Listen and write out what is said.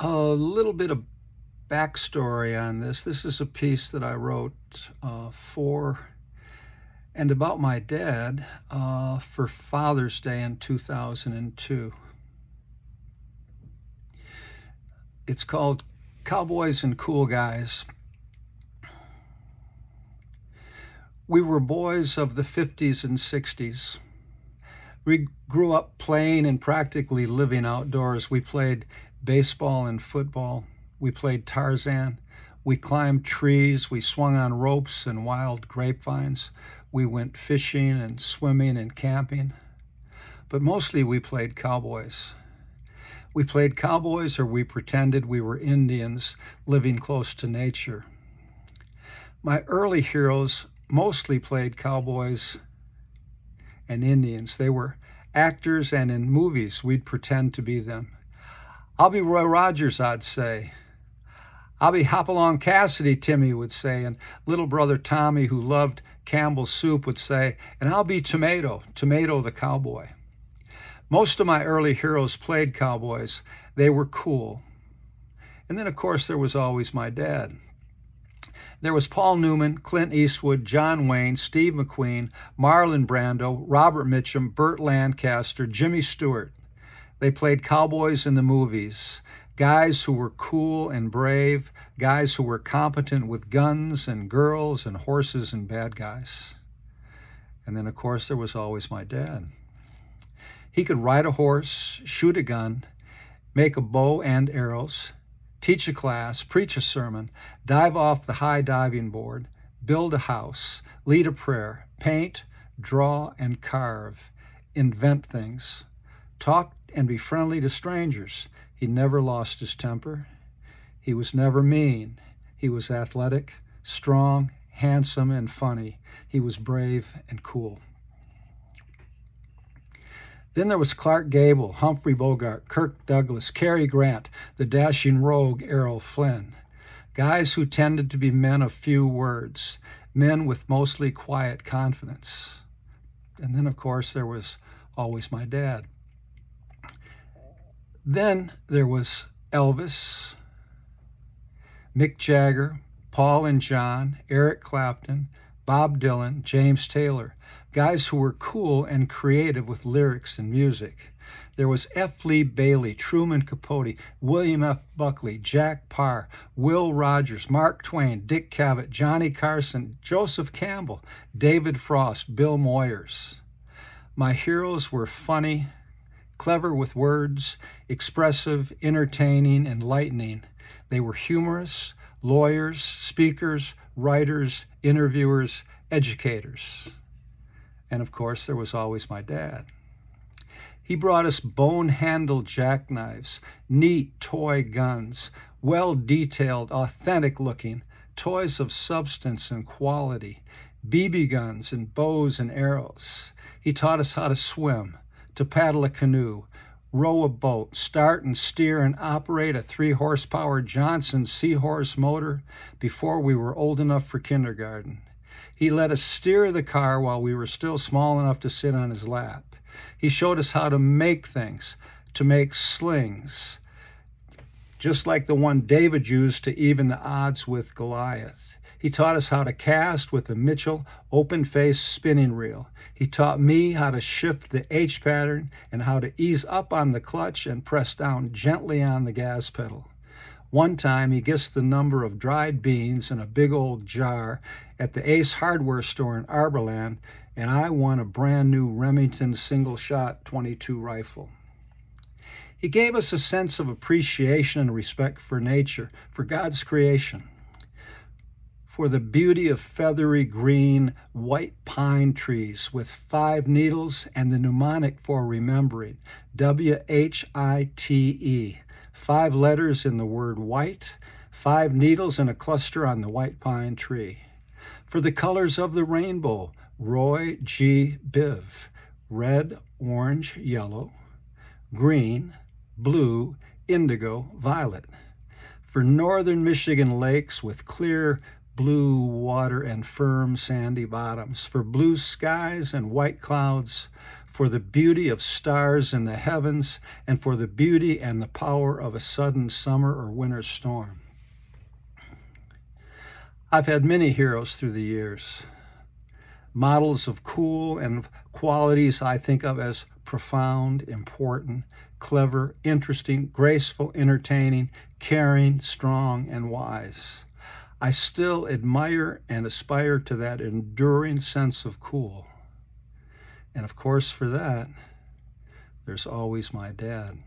A little bit of backstory on this. This is a piece that I wrote for and about my dad for Father's Day in 2002. It's called Cowboys and Cool Guys. We were boys of the 50s and 60s. We grew up playing and practically living outdoors. We played baseball and football. We played Tarzan. We climbed trees. We swung on ropes and wild grapevines. We went fishing and swimming and camping. But mostly we played cowboys. We played cowboys, or we pretended we were Indians living close to nature. My early heroes mostly played cowboys and Indians. They were actors, and in movies we'd pretend to be them. I'll be Roy Rogers, I'd say. I'll be Hopalong Cassidy, Timmy would say, and little brother Tommy, who loved Campbell's soup, would say, and I'll be Tomato the cowboy. Most of my early heroes played cowboys. They were cool. And then, of course, there was always my dad. There was Paul Newman, Clint Eastwood, John Wayne, Steve McQueen, Marlon Brando, Robert Mitchum, Burt Lancaster, Jimmy Stewart. They played cowboys in the movies, guys who were cool and brave, guys who were competent with guns and girls and horses and bad guys. And then, of course, there was always my dad. He could ride a horse, shoot a gun, make a bow and arrows, teach a class, preach a sermon, dive off the high diving board, build a house, lead a prayer, paint, draw, and carve, invent things, talk and be friendly to strangers. He never lost his temper. He was never mean. He was athletic, strong, handsome, and funny. He was brave and cool. Then there was Clark Gable, Humphrey Bogart, Kirk Douglas, Cary Grant, the dashing rogue Errol Flynn. Guys who tended to be men of few words, men with mostly quiet confidence. And then, of course, there was always my dad. Then there was Elvis, Mick Jagger, Paul and John, Eric Clapton, Bob Dylan, James Taylor, guys who were cool and creative with lyrics and music. There was F. Lee Bailey, Truman Capote, William F. Buckley, Jack Parr, Will Rogers, Mark Twain, Dick Cavett, Johnny Carson, Joseph Campbell, David Frost, Bill Moyers. My heroes were funny, clever with words, expressive, entertaining, enlightening. They were humorous, lawyers, speakers, writers, interviewers, educators. And of course, there was always my dad. He brought us bone-handled jackknives, neat toy guns, well-detailed, authentic-looking, toys of substance and quality, BB guns and bows and arrows. He taught us how to swim, to paddle a canoe, row a boat, start and steer and operate a 3-horsepower Johnson Seahorse motor before we were old enough for kindergarten. He let us steer the car while we were still small enough to sit on his lap. He showed us how to make things, to make slings, just like the one David used to even the odds with Goliath. He taught us how to cast with the Mitchell open-face spinning reel. He taught me how to shift the H pattern and how to ease up on the clutch and press down gently on the gas pedal. One time he guessed the number of dried beans in a big old jar at the Ace Hardware store in Arborland, and I won a brand new Remington single-shot .22 rifle. He gave us a sense of appreciation and respect for nature, for God's creation, for the beauty of feathery green white pine trees with 5 needles and the mnemonic for remembering, WHITE, 5 letters in the word white, 5 needles in a cluster on the white pine tree. For the colors of the rainbow, Roy G. Biv, red, orange, yellow, green, blue, indigo, violet. For northern Michigan lakes with clear blue water and firm sandy bottoms. For blue skies and white clouds. for the beauty of stars in the heavens, and for the beauty and the power of a sudden summer or winter storm. I've had many heroes through the years, models of cool and qualities I think of as profound, important, clever, interesting, graceful, entertaining, caring, strong, and wise. I still admire and aspire to that enduring sense of cool. And of course, for that, there's always my dad.